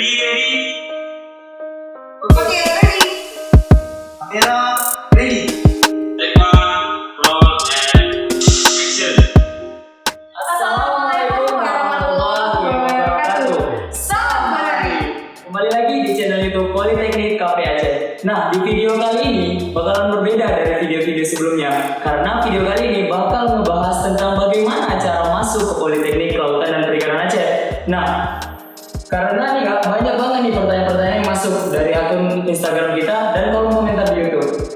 Ready? Oke, ready. Kamera ready. Take one, roll, and action. Assalamualaikum warahmatullahi wabarakatuh. Selamat Kembali lagi di channel YouTube Politeknik KP Aceh. Nah, di video kali ini bakalan berbeda dari video-video sebelumnya karena video kali ini bakal ngebahas tentang bagaimana cara masuk ke Politeknik Kelautan dan Perikanan Aceh. Nah, karena nih Kak, banyak banget nih pertanyaan-pertanyaan yang masuk dari akun Instagram kita dan kolom komentar di YouTube.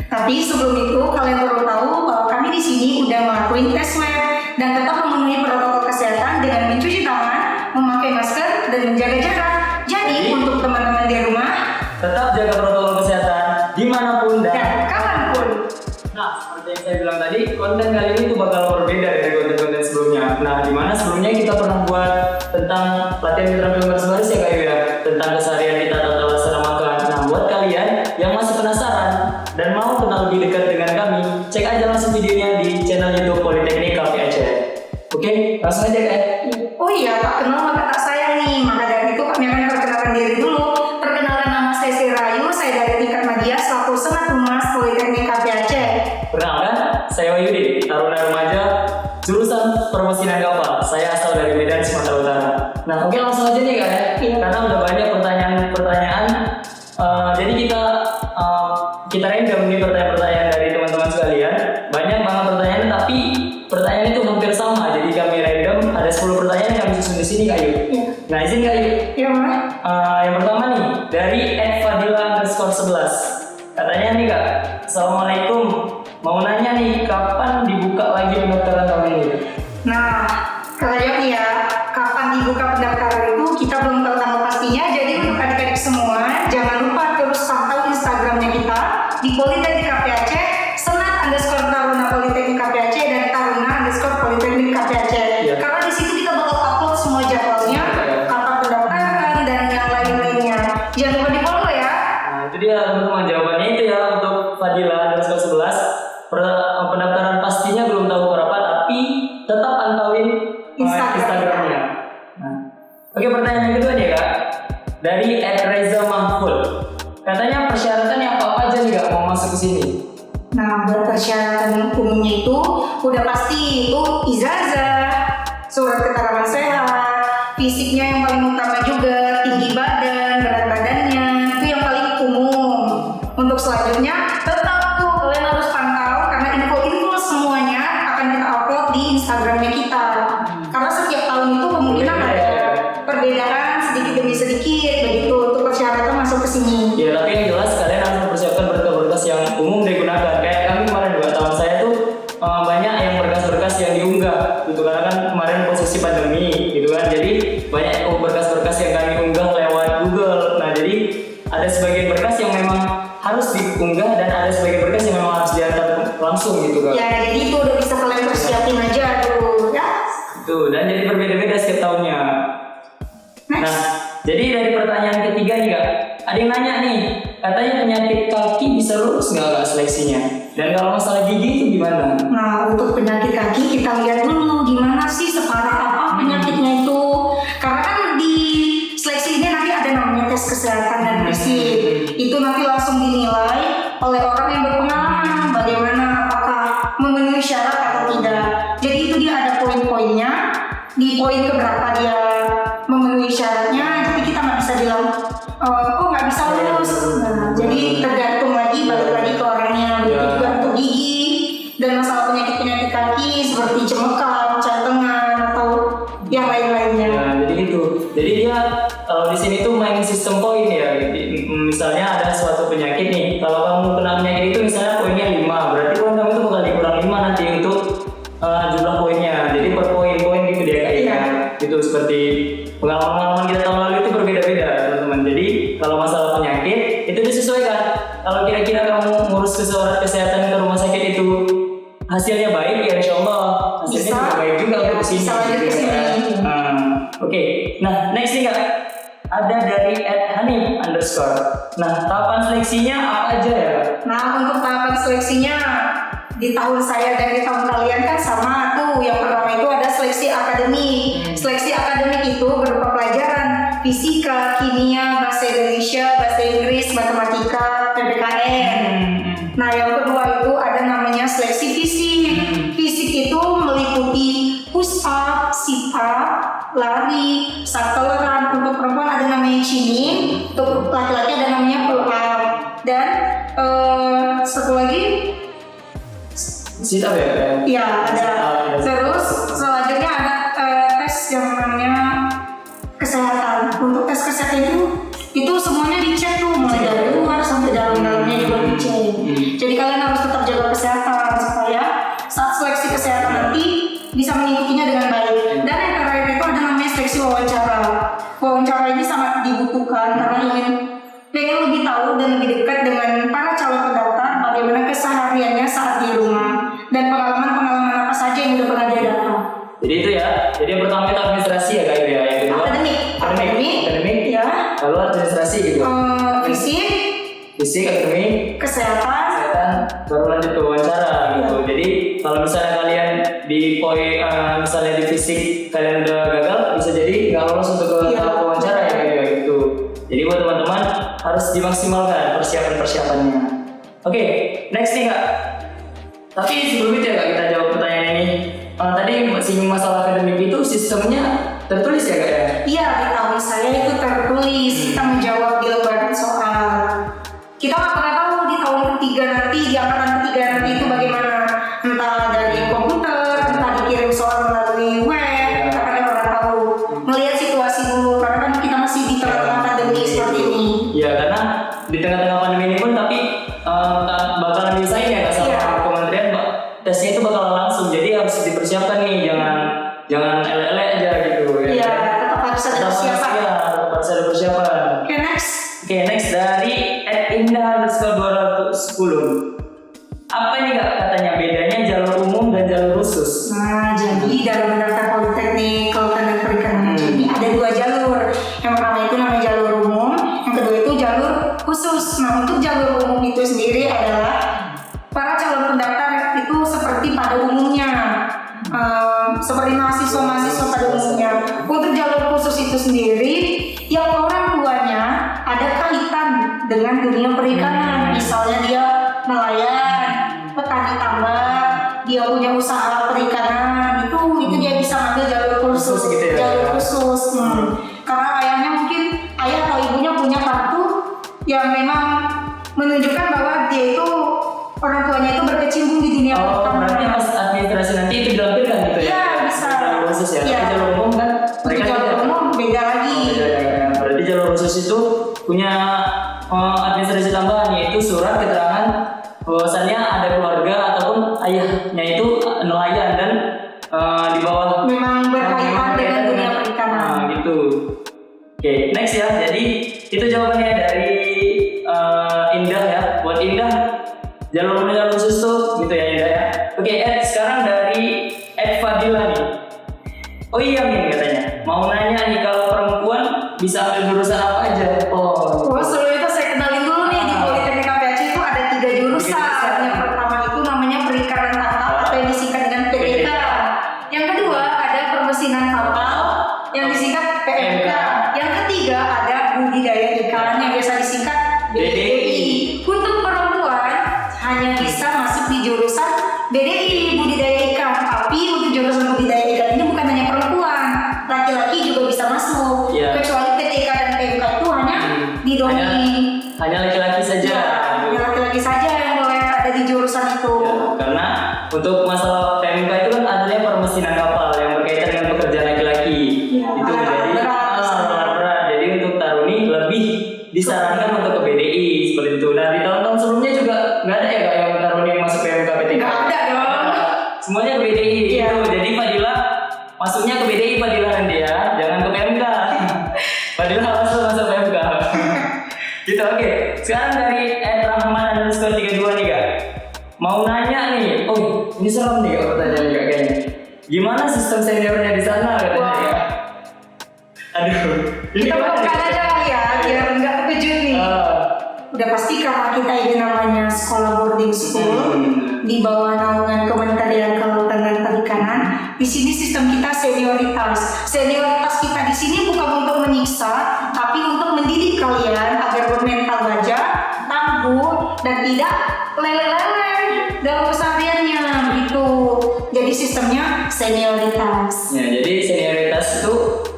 Tapi sebelum itu kalian perlu tahu bahwa kami di sini udah ngelakuin tes swab dan tetap memenuhi protokol kesehatan dengan mencuci tangan, memakai masker dan menjaga jarak. Jadi untuk teman-teman di rumah Tetap jaga protokol kesehatan dimanapun dan dan kapanpun. Nah, seperti yang saya bilang tadi, konten kali ini tuh bakal berbeda dari konten-konten sebelumnya. Nah, dimana sebelumnya kita pernah buat tentang latihan keterampilan bahasa baris ya Kak Yu ya, tentang keseharian kita tata laksana makan. Nah, buat kalian yang masih penasaran dan mau kenal lebih dekat dengan kami, cek aja langsung videonya di channel YouTube Politeknik KP Aceh. Oke, langsung aja Kak. Oh iya, tak kenal maka tak sayang nih. Maka dari itu kami akan perkenalkan diri dulu. Perkenalkan nama saya Sri Rayu, saya dari tingkat media selaku Senat Humas Politeknik KP Aceh. Perkenalkan, saya Wahyudi, taruna remaja jurusan permesinan kapal. Saya asal dari Medan, Sumatera Utara. Nah, oke langsung aja nih Kak ya. Karena udah banyak pertanyaan-pertanyaan. Jadi kita random nih pertanyaan-pertanyaan dari teman-teman sekalian. Banyak banget pertanyaan, tapi pertanyaan itu hampir sama. Jadi kami random ada 10 pertanyaan yang kami susun di sini Kak Yu. Iya. Nah, izin Kak Yu. Iya, Mas. Yang pertama nih dari @fadila_11. Katanya nih Kak, Assalamualaikum. Mau nanya nih, kapan dibuka lagi pendaftaran tahun ini? Nah, kalau nih ya, kapan dibuka pendaftaran itu kita belum tahu tanggal pastinya. Jadi untuk adik-adik semua, jangan lupa terus pantau Instagramnya kita di Politeknik KP Aceh, Senat_Taruna Politeknik KP Aceh dan Taruna_Politeknik KP Aceh. Iya. Karena di situ kita bakal upload semua jadwalnya, kapan pendaftaran dan yang lain-lainnya. Jangan lupa di follow ya. Nah, itu dia teman-teman jawabannya itu ya untuk Fadila_11. Pendaftaran pastinya belum tahu berapa, tapi tetap pantauin Instagramnya. Nah, oke, pertanyaan yang kedua nih Kak, dari @reza mahfud. Katanya persyaratannya apa aja nih Kak mau masuk ke sini? Nah, buat persyaratan umumnya itu udah pasti itu ijazah, surat keterangan sehat, fisiknya yang paling utama juga, tinggi badan, berat badannya, itu yang paling umum. Untuk selanjutnya, tetap tuh kalian harus pantau karena info-info semuanya akan kita upload di Instagramnya kita. Karena setiap tahun itu kemungkinan ada perbedaan sedikit demi sedikit begitu untuk persyaratan masuk ke sini. Ya, tapi yang jelas kalian harus mempersiapkan berkas-berkas yang umum digunakan. Kayak kami kemarin juga tahun saya tuh banyak yang berkas-berkas yang diunggah gitu, karena kan kemarin posisi pandemi gitu kan. Jadi banyak berkas-berkas yang kami unggah lewat Google. Nah, jadi ada sebagian berkas yang memang harus diunggah dan ada sebagian berkas yang memang harus diantar langsung gitu kan. Ya, jadi itu udah bisa kalian persiapin aja dulu ya. Tuh, dan jadi berbeda-beda setiap tahunnya. Next. Nah, jadi dari pertanyaan ketiga nih Kak, ada yang nanya nih, katanya penyakit kaki bisa lulus nggak Kak seleksinya? Dan kalau masalah gigi itu gimana? Nah, untuk penyakit kaki kita lihat dulu gimana sih separah apa penyakitnya itu. Karena kan di seleksi ini nanti ada namanya tes kesehatan dan fisik. Itu nanti langsung dinilai oleh orang yang berpengalaman bagaimana apakah memenuhi syarat atau tidak. Jadi itu dia ada poin-poinnya. Di poin keberapa dia memenuhi syaratnya, jadi kita nggak bisa bilang kok nggak bisa lulus. Nah, jadi tergantung lagi, balik lagi ke orangnya. Begitu juga untuk gigi dan masalah penyakit kaki seperti cemekal, jantengan atau yang lain-lainnya. Ya, jadi gitu. Jadi dia kalau di sini tuh main sistem poin ya. Misalnya ada suatu penyakit nih, kalau kamu kena penyakit itu misalnya poinnya 5, berarti poin kamu itu bakal dikurang 5 nanti untuk jumlah poinnya. Jadi per poin gitu dia kayaknya. Gitu, seperti pengalaman kita tahun lalu itu berbeda-beda teman-teman. Jadi kalau masalah penyakit itu disesuaikan. Kalau kira-kira kamu ngurus surat kesehatan ke rumah sakit itu hasilnya baik, ya insya Allah hasilnya Bisa. juga baik juga Ya, untuk kesini. bisa lanjut ke sini. Oke, nah next nih Kak, ada dari @hanif_. Nah, tahapan seleksinya apa aja ya? Nah, untuk tahapan seleksinya di tahun saya dan di tahun kalian kan sama tuh. Yang pertama itu ada seleksi akademik. Seleksi akademik itu berupa pelajaran fisika, kimia, bahasa Indonesia, bahasa Inggris, matematika, PPKN. Nah, yang kedua itu ada namanya seleksi fisik. Fisik itu meliputi push up, sit up, lari, sakeleran. Untuk perempuan ada namanya chin-in, untuk laki-laki ada namanya pull up. Dan satu lagi, sit up ya? ya ada. Terus selanjutnya ada tes yang namanya kesehatan. Untuk tes kesehatan itu semuanya dicek tuh, mulai dari luar sampai dalam-dalamnya juga dicek. Jadi kalian harus tetap jaga kesehatan supaya saat seleksi kesehatan nanti bisa mengikutinya dengan baik. Dan yang terakhir itu ada namanya seleksi wawancara. Wawancara ini sangat dibutuhkan karena pengen lebih tahu dan lebih dekat dengan para calon pendaftar bagaimana kesehariannya saat di rumah dan pengalaman-pengalaman apa saja yang udah pernah dia dapat. Jadi itu ya. Jadi yang pertama itu administrasi ya Kak ya. Yang kedua akademik. Ya. Lalu administrasi gitu. Fisik, akademik, kesehatan, baru lanjut ke wawancara gitu. Jadi kalau misalnya kalian di poin misalnya di fisik kalian udah gagal, bisa jadi nggak lolos untuk ke tahap wawancara ya kayak gitu. Jadi buat teman-teman harus dimaksimalkan persiapannya. Oke, next nih Kak. Tapi sebelum itu ya Kak, kita jawab pertanyaan ini. Tadi masih masalah akademik itu sistemnya tertulis ya Kak ya? Iya, di tahun saya itu tertulis. Kita menjawab di lembaran soal. Kita nggak pernah tahu di tahun ketiga nanti, di angkatan ketiga nanti itu bagaimana. Entah dari komputer, entah dikirim soal melalui web, kita kan nggak pernah tahu. Melihat situasi dulu, karena kan kita masih di tengah-tengah pandemi seperti ini. Iya, karena di tengah-tengah pandemi ini pun tapi bakalan diusahain ya Kak sama kementerian, tesnya itu bakal langsung. Jadi harus dipersiapkan nih, jangan ele-ele aja gitu ya. Iya, tetap harus ada persiapan. Tetap harus ada persiapan. Oke, next dari @indah_210. Apa nih Kak katanya bedanya jalur umum dan jalur khusus? Nah, jadi dalam mendaftar politeknik kelautan dan perikanan ini ada dua jalur. Yang pertama itu namanya jalur umum, yang kedua itu jalur khusus. Nah, untuk jalur umum itu sendiri adalah para calon pendaftar itu seperti pada umumnya, seperti mahasiswa pada umumnya. Untuk jalur khusus itu sendiri, yang orang tuanya ada kaitan dengan dunia perikanan, misalnya dia nelayan, petani tambak, dia punya usaha perikanan, itu dia bisa ambil jalur khusus, gitu ya? Jalur khusus. Karena ayahnya mungkin ayah atau ibunya punya kartu yang memang menunjukkan bahwa dia itu orang tuanya itu berkecimpung di dunia perikanan. Berarti pas administrasi nanti itu dilampirkan gitu ya? Iya, bisa. Jalur khusus ya? Iya. Tapi jalur umum kan? Untuk jalur umum beda lagi. Berarti jalur khusus itu punya administrasi tambahan, yaitu surat keterangan bahwasannya ada keluarga ataupun ayahnya itu nelayan dan di bawah memang berkaitan dengan dunia perikanan. Gitu. Oke, next ya. Jadi itu jawabannya dari Indah ya. Buat Indah jalur khusus tuh gitu ya Indah ya. Oke, sekarang dari Fadila nih. Oh iya nih katanya, mau nanya nih kalau perempuan bisa ambil jurusan apa aja? Sebelum itu saya kenalin dulu nih, di Politeknik KPAC itu ada 3 jurusan. Yang pertama itu namanya perikanan tangkap atau yang disingkat dengan PTK. Yang kedua ada permesinan kapal yang disingkat PMK. Yang ketiga ada budidaya ikan yang biasa disingkat BDI. Untuk perempuan hanya bisa masuk di jurusan BDI, budidaya ikan. Tapi untuk jurusan budidaya ikan ini bukan hanya perempuan, laki-laki juga bisa masuk. Kecuali PTK dan PMK itu hanya hanya laki-laki saja. Hanya laki-laki saja yang boleh ada di jurusan itu. Ya, karena untuk masalah PMK itu kan adanya permesinan kapal yang berkaitan dengan pekerjaan laki-laki. Ya, itu jadi berat. Jadi untuk Taruni lebih disarankan untuk ke BDI seperti itu. Nah di tahun-tahun sebelumnya juga nggak ada ya Kak yang Taruni yang masuk PMK PTK. Nggak ada dong. Semuanya ke BDI. Ya. Gitu. Jadi Fadila masuknya ke BDI, Fadila dan dia jangan ke PMK. Fadila masuk PMK. Gitu, oke. Sekarang dari @rahman_32 nih Kak. Mau nanya nih, ini serem nih Kak pertanyaannya Kak kayaknya. Gimana sistem seniornya di sana katanya ya? Aduh, ini Kita buka aja ya, biar nggak terkejut nih. Udah pasti karena kita ini namanya sekolah boarding school di bawah naungan Kementerian Kelautan dan Perikanan, di sini sistem kita senioritas. Senioritas kita di sini bukan untuk menyiksa, tapi untuk mendidik kalian agar bermental baja, tangguh, dan tidak lele-lele dalam kesehariannya gitu. Jadi sistemnya senioritas. Ya, jadi senioritas itu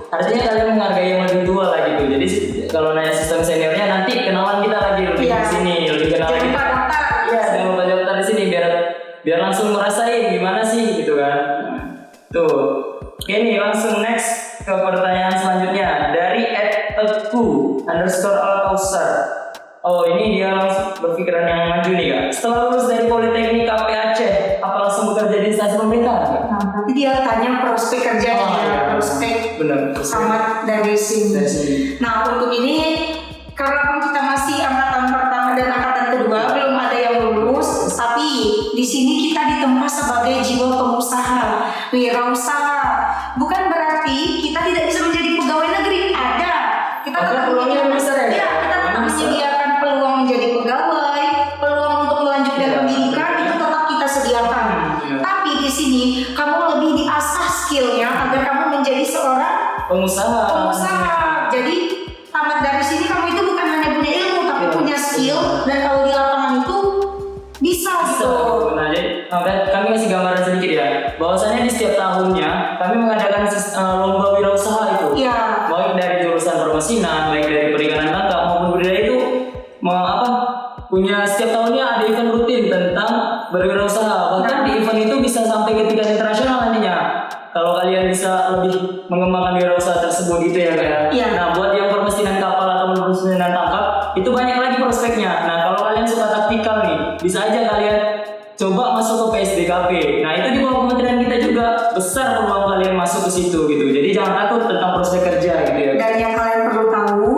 artinya kalian menghargai yang lebih tua lah gitu. Jadi kalau nanya sistem seniornya nanti kenalan kita lagi lebih Iya. di sini, lebih kenal Jangan lagi. lupa daftar. Iya, jangan lupa daftar di sini biar langsung ngerasain gimana sih gitu kan. Tuh. Oke nih langsung next ke pertanyaan selanjutnya dari @eku_alkausar. Oh ini dia langsung berpikiran yang maju nih kak. Setelah lulus dari Politeknik KP Aceh, apa langsung bekerja di instansi pemerintahan? Nah, nanti dia tanya prospek kerjanya, iya. prospek Benar. sama dari sini. Dari sini. Nah untuk ini karena kita masih angkatan pertama dan angkatan kedua belum ada yang lulus, tapi di sini kita ditempa sebagai jiwa pengusaha, wirausaha. Bukan berarti kita tidak bisa menjadi pegawai negeri. Ada. Kita Ada tetap peluangnya yang besar ya? Ya, kita tetap Peluang besar. menyediakan peluang menjadi pegawai, peluang untuk melanjutkan Ya. pendidikan itu tetap kita sediakan. Ya. Tapi di sini kamu lebih diasah skillnya agar kamu menjadi seorang pengusaha. Jadi tamat dari sini kamu itu bukan hanya punya ilmu tapi Ya. punya skill, dan kalau di lapangan itu bisa gitu. Nah, jadi kami kasih gambaran sedikit ya. Bahwasanya di setiap tahunnya kami mengadakan lomba wirausaha itu. Iya. Baik dari jurusan permesinan, baik dari perikanan tangkap maupun budidaya itu punya setiap tahunnya ada event rutin tentang berwirausaha. Bahkan di event itu bisa sampai ke tingkat internasional nantinya. Kalau kalian bisa lebih mengembangkan wirausaha tersebut gitu ya kayak. Iya. Nah, buat yang permesinan kapal atau permesinan tangkap itu banyak lagi prospeknya. Nah, kalau kalian suka taktikal nih, bisa aja kalian coba masuk ke PSDKP. Nah, itu di bawah kementerian kita juga besar peluang kalian masuk ke situ gitu. Jadi jangan takut tentang prospek kerja gitu ya. Dan yang kalian perlu tahu,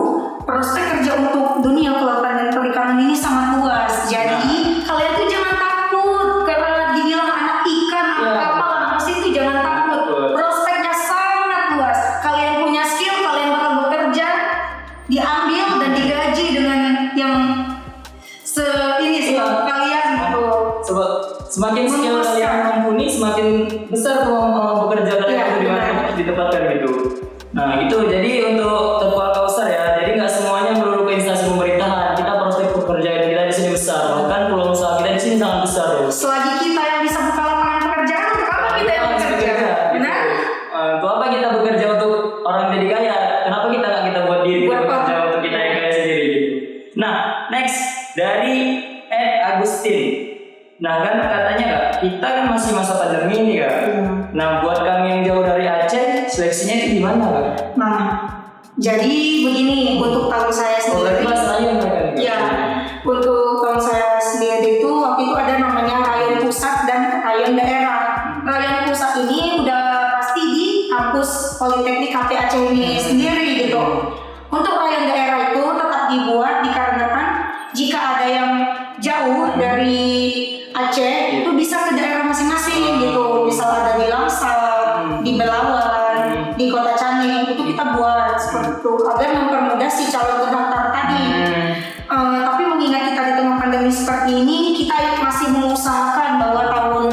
prospek kerja untuk dunia kelautan dan perikanan ini sangat luas. Jadi kalian tuh jangan takut karena dibilang anak ikan, anak Ya. kapal, anak mesin itu jangan takut. Betul. Prospeknya sangat luas. Kalian punya skill, kalian bakal bekerja, diambil dan digaji dengan yang kalian gitu. Sebab semakin skill kalian mumpuni, semakin besar peluang bekerja kalian Iya, itu di mana benar. ditempatkan gitu. Nah itu jadi untuk Teku Alkausar ya. Jadi nggak semuanya melulu ke instansi pemerintahan. Kita prospek pekerjaan kita di sini besar. Bahkan peluang usaha kita di sini sangat besar loh. Selagi kita yang bisa buka lapangan pekerjaan, untuk apa kita yang harus bekerja? Benar? Untuk apa kita bekerja untuk orang jadi kaya? Kenapa kita nggak kita buat diri Buat apa? bekerja untuk kita yang kaya sendiri gitu. Nah next dari Agustin. Nah kan katanya kak, kita kan masih masa pandemi nih kak. Nah buat kami yang jauh dari Aceh, seleksinya itu gimana kak? Nah, jadi begini untuk tahun saya Oh berarti sendiri. mas saya mereka nih. Ya, untuk tahun saya sendiri itu waktu itu ada namanya rayon pusat dan rayon daerah. Rayon pusat ini udah pasti di kampus Politeknik KP Aceh ini sendiri gitu. Untuk rayon daerah itu tetap dibuat dikarenakan jika ada yang jauh dari Aceh itu bisa ke daerah masing-masing gitu. Misal ada di Langsar, di Belawan, di Kota Canning, itu kita buat seperti itu agar mempermudah si calon pendaftar tadi. Tapi mengingat kita di tengah pandemi seperti ini, kita masih mengusahakan bahwa tahun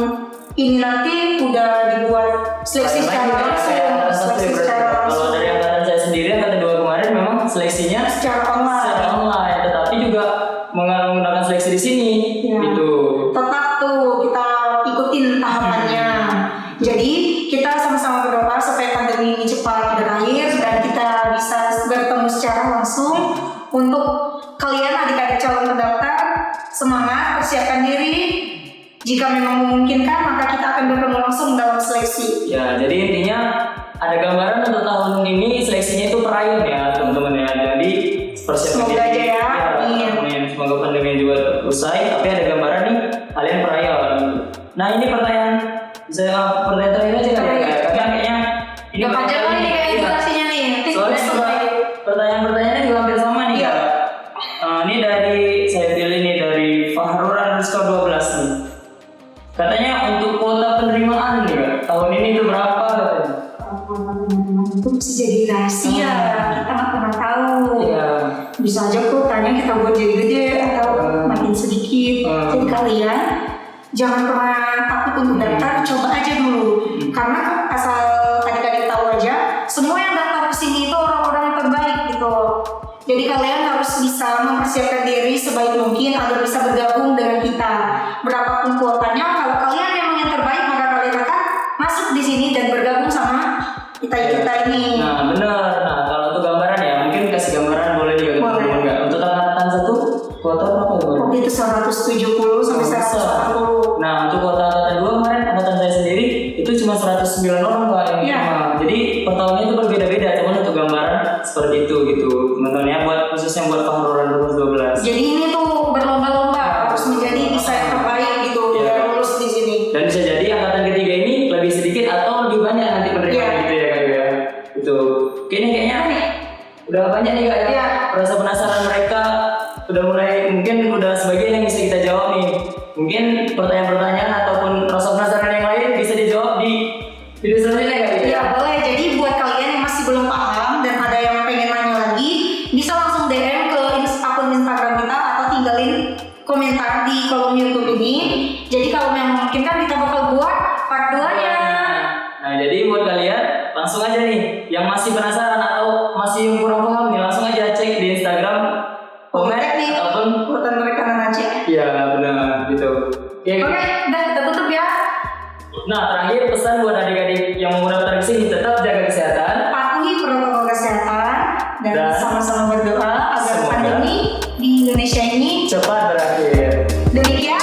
ini nanti udah dibuat seleksi secara langsung, seleksi secara Kalau langsung, dari angkatan saya sendiri, angkatan 2 kemarin memang seleksinya secara online. tetapi juga menggunakan seleksi di sini Ya. gitu. Tetap tuh kita ikutin tahapannya. Jadi kita sama-sama berdoa supaya pandemi ini cepat berakhir dan kita bisa bertemu secara langsung. Untuk kalian adik-adik calon pendaftar, semangat, persiapkan diri. Jika memang memungkinkan, maka kita akan bertemu langsung dalam seleksi. Ya, jadi intinya ada gambaran untuk tahun ini seleksinya itu perayon ya teman-teman ya. Jadi persiapan Semoga aja ya. Amin. Amin. Semoga pandemi juga usai. Tapi ada gambaran nih kalian perayon. Nah ini pertanyaan terakhir aja kan ya. Karena kayaknya ini Gak panjang lagi nih kayak durasinya nih. Nanti soalnya besok lagi. pertanyaan-pertanyaannya juga hampir sama nih Iya. Kak. Ini dari saya pilih nih dari Fahrur underscore 12 nih. Katanya untuk kuota penerimaan nih Kak, tahun ini itu berapa katanya? Itu bisa jadi rahasia. Kita nggak pernah tahu. Iya. Bisa aja kuotanya kita buat jadi gede atau makin sedikit. Jadi kalian jangan pernah takut untuk daftar, coba aja dulu. Karena Jadi kalian harus bisa mempersiapkan diri sebaik mungkin agar bisa bergabung dengan kita. Berapapun kuotanya, kalau kalian memang yang terbaik maka kalian akan masuk di sini dan bergabung sama kita ini. Nah benar. Nah kalau untuk gambaran ya mungkin kasih gambaran boleh juga ke Boleh. teman-teman nggak? Untuk angkatan 1 kuota berapa ya? Waktu itu 170 sampai 140. Nah untuk kuota angkatan 2 kemarin angkatan saya sendiri itu cuma 109 orang Pak yang Iya. terima. Jadi per tahunnya itu berbeda-beda, cuman untuk gambaran seperti itu gitu teman-teman ya, buat khususnya buat Fahruran 2012. Jadi ini tuh berlomba-lomba harus menjadi bisa yang terbaik gitu Iya. biar lulus di sini. Dan bisa jadi angkatan ketiga ini lebih sedikit atau lebih banyak nanti penerima Iya. gitu ya Kak ya. Itu. Kayaknya udah banyak nih Kak ya. Iya. Rasa penasaran mereka udah mulai, mungkin udah sebagian yang bisa kita jawab nih. Mungkin pertanyaan-pertanyaan ataupun rasa penasaran yang lain bisa dijawab di video selanjutnya Kak gitu Iya ya. boleh. Jadi buat kalian yang masih belum paham dan ada yang pengen nanya lagi, bisa langsung DM ke akun Instagram kita atau tinggalin komentar di kolom YouTube ini. Jadi kalau memang memungkinkan kita bakal buat part 2-nya. Nah, jadi buat kalian langsung aja nih yang masih penasaran atau masih kurang paham nih, langsung aja cek di Instagram komen Teknik ataupun buatan mereka Aceh. iya benar gitu. Oke. Oke, udah kita tutup ya. Nah, terakhir pesan buat adik-adik yang mau daftar ke sini, tetap jaga kesehatan. Patuhi protokol kesehatan dan Dan sama-sama berdoa agar semoga pandemi di Indonesia ini cepat berakhir. demikian.